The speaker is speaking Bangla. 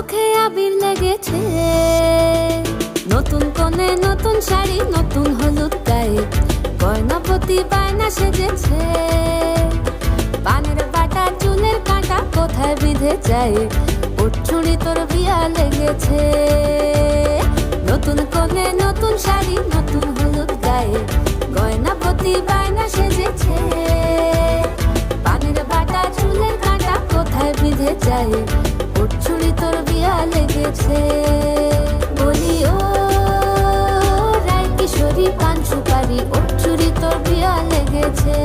চোখে আবির লেগেছে, নতুন কোণে নতুন শাড়ি, নতুন হলুদ গায়ে, গয়নাপতি বায়না সেজেছে। পানের বাটা চুলের কাঁটা কোথায় বিঁধে যায়, ওর চুড়ি তোর বিয়া লেগেছে। নতুন কোণে নতুন শাড়ি, নতুন হলুদ গায়ে, গয়নাপতি বায়না সেজেছে। পানের বাটা চুলের কাঁটা কোথায় বিঁধে যায়, ওর চুড়ি তোর বিয়া লেগেছে। বলি ও রায় কিশোরী পান সুপারি, ওর চুড়ি তোর বিয়া লেগেছে।